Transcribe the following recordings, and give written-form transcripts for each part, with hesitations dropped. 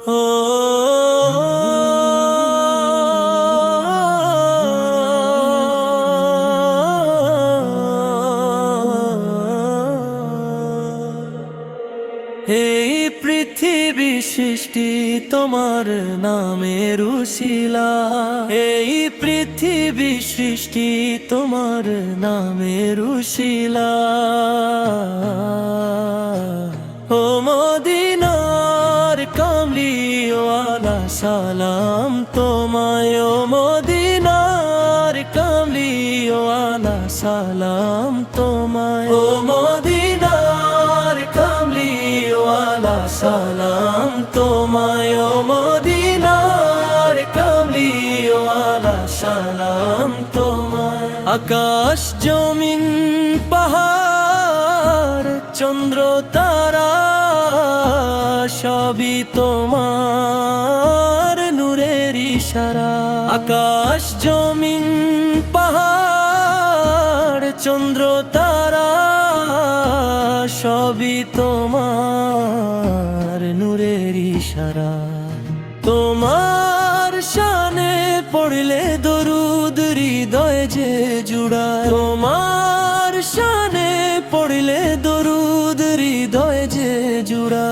এই পৃথিবী সৃষ্টি তোমার নামের উশিলা, এই পৃথিবী সৃষ্টি তোমার নামের উশিলা। ও মদিনার কামলিওয়ালা সালাম তোমায়, ও মদিনার কামলিওয়ালা সালাম তোমায়, ও মদিনার কামলিওয়ালা সালাম তোমায়, ও মদিনার কামলিওয়ালা সালাম তোমায়। আকাশ জমিন পাহাড় চন্দ্র তারা সবই তোমার নূরের ইশারা। আকাশ জমিন পাহাড় চন্দ্র তারা সবই তোমার নূরের ইশারা। তোমার শানে পড়লে দরুদ হৃদয় যে জুড়ায়, তোমার শানে পড়লে দরুদ হৃদয় যে জুড়ায়।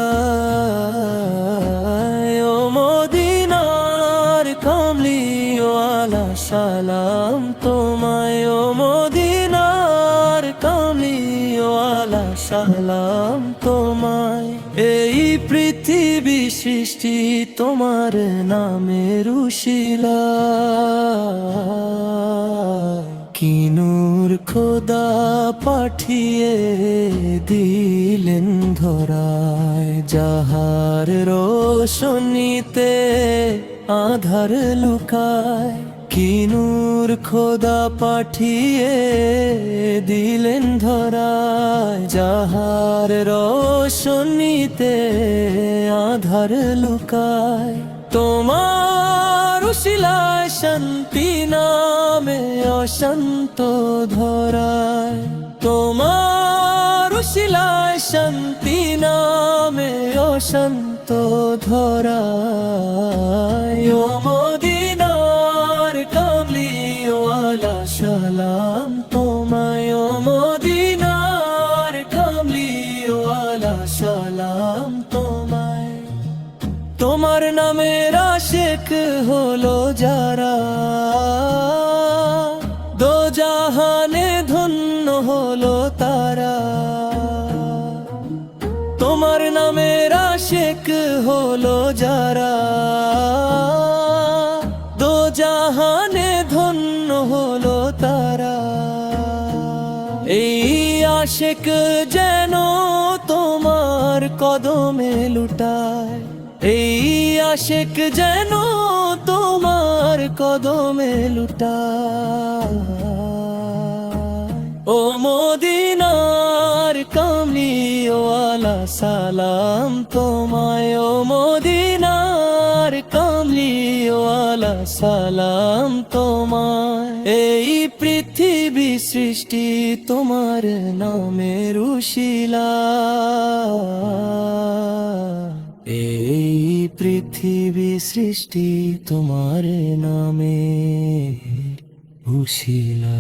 ও মদিনার কামলিওয়ালা সালাম তোমায়, ও মদিনার কামলিওয়ালা সালাম তোমায়। এই পৃথিবী সৃষ্টি তোমার নামের উশিলা, কি নূর খোদা পাঠিয়ে দিলেন ধরায়, যাহার রোশনীতে আধার লুকায়। কি নূর খোদা পাঠিয়ে দিলেন ধরায়, যাহার রোশনীতে আধার লুকায়। তোমার উশিলায় শান্তি নামে অশান্ত ধরায়, তোমার উশিলায় শান্তি নামে অশান্ত ধরায়। ও মদিনার কামলিওয়ালা সালাম তোমায়, ও মদিনার কামলিওয়ালা সালাম তোমায়। তোমার নামের আশিক হলো যারা, দোজাহানে ধন্য হলো তারা। তোমার নামের আশিক হলো যারা, দোজাহানে ধন্য হলো তারা। এই আশিক যেন তোমার কদমে লুটায়, এই আশিক যেন তোমার কদমে লুটায়। ও মদিনার কামলিওয়ালা সালাম তোমায়, ও মদিনার কামলিওয়ালা সালাম তোমায়। এই পৃথিবী সৃষ্টি তোমার নামের উশিলা, এই পৃথিবী সৃষ্টি তোমার নামে উশিলা।